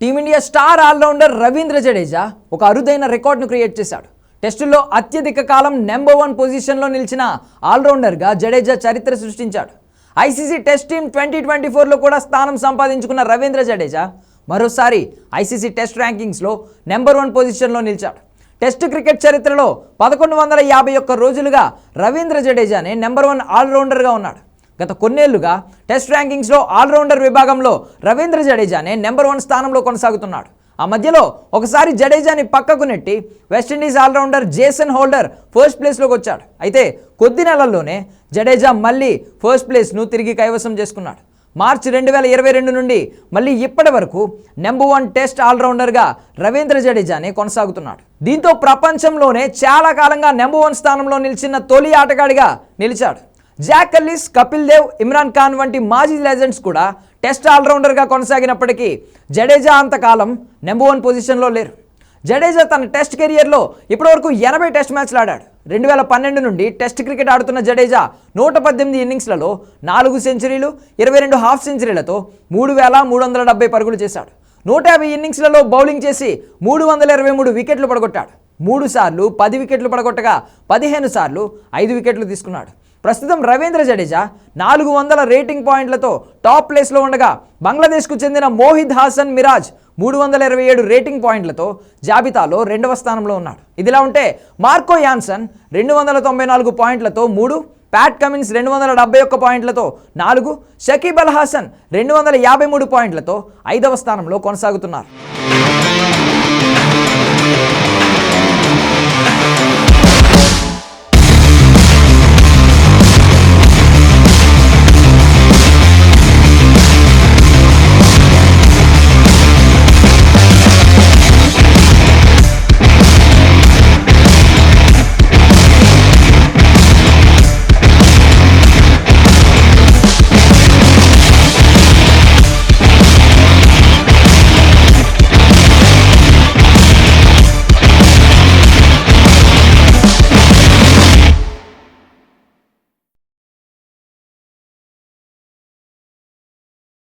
Team India star allrounder Ravindra Jadeja ఒక అరుదైన రికార్డును క్రియేట్ చేశాడు. టెస్టుల్లో అత్యధిక కాలం నెంబర్ 1 పొజిషన్లో నిలిచిన ఆల్రౌండర్గా జడేజా చరిత్ర సృష్టించాడు. ఐసీసీ టెస్ట్ టీమ్ 2024లో కూడా స్థానం సంపాదించుకున్న రవీంద్ర జడేజా మరోసారి ఐసీసీ టెస్ట్ ర్యాంకింగ్స్లో నెంబర్ 1 పొజిషన్లో నిలిచాడు. టెస్ట్ క్రికెట్ చరిత్రలో 1151 రోజులుగా రవీంద్ర జడేజానే నెంబర్ 1 ఆల్రౌండర్గా ఉన్నాడు. గత కొన్నేళ్లుగా టెస్ట్ ర్యాంకింగ్స్లో ఆల్రౌండర్ విభాగంలో రవీంద్ర జడేజానే నెంబర్ 1 స్థానంలో కొనసాగుతున్నాడు. ఆ మధ్యలో ఒకసారి జడేజాని పక్కకు నెట్టి West Indies allrounder Jason Holder first ప్లేస్లోకి వచ్చాడు. అయితే కొద్ది నెలల్లోనే జడేజా మళ్ళీ ఫస్ట్ ప్లేస్ను తిరిగి కైవసం చేసుకున్నాడు. మార్చి 2022 నుండి మళ్ళీ ఇప్పటి వరకు నెంబర్ 1 టెస్ట్ ఆల్రౌండర్గా రవీంద్ర జడేజానే కొనసాగుతున్నాడు. దీంతో ప్రపంచంలోనే చాలా కాలంగా నెంబర్ 1 స్థానంలో నిలిచిన తొలి ఆటగాడిగా నిలిచాడు. జాక్ కల్లిస్, కపిల్ దేవ్, ఇమ్రాన్ ఖాన్ వంటి మాజీ లెజెండ్స్ కూడా టెస్ట్ ఆల్రౌండర్గా కొనసాగినప్పటికీ జడేజా అంతకాలం నెంబర్ 1 పొజిషన్లో లేరు. జడేజా తన టెస్ట్ కెరియర్లో ఇప్పటివరకు 80 టెస్ట్ మ్యాచ్లు ఆడాడు. 2012 నుండి టెస్ట్ క్రికెట్ ఆడుతున్న జడేజా 118 ఇన్నింగ్స్లలో 4 సెంచరీలు, 22 హాఫ్ సెంచరీలతో 3370 పరుగులు చేశాడు. 150 ఇన్నింగ్స్లలో బౌలింగ్ చేసి 323 వికెట్లు పడగొట్టాడు. 3 సార్లు 10 వికెట్లు పడగొట్టగా 15 సార్లు 5 వికెట్లు తీసుకున్నాడు. ప్రస్తుతం రవీంద్ర జడేజా 400 రేటింగ్ పాయింట్లతో టాప్ ప్లేస్లో ఉండగా బంగ్లాదేశ్కు చెందిన మోహిద్ హాసన్ మిరాజ్ 327 రేటింగ్ పాయింట్లతో జాబితాలో 2వ స్థానంలో ఉన్నాడు. ఇదిలా ఉంటే మార్కో యాన్సన్ 294 పాయింట్లతో 3, ప్యాట్ కమిన్స్ 271 పాయింట్లతో 4, షకీబ్ అల్ హాసన్ 253 పాయింట్లతో 5వ స్థానంలో కొనసాగుతున్నారు.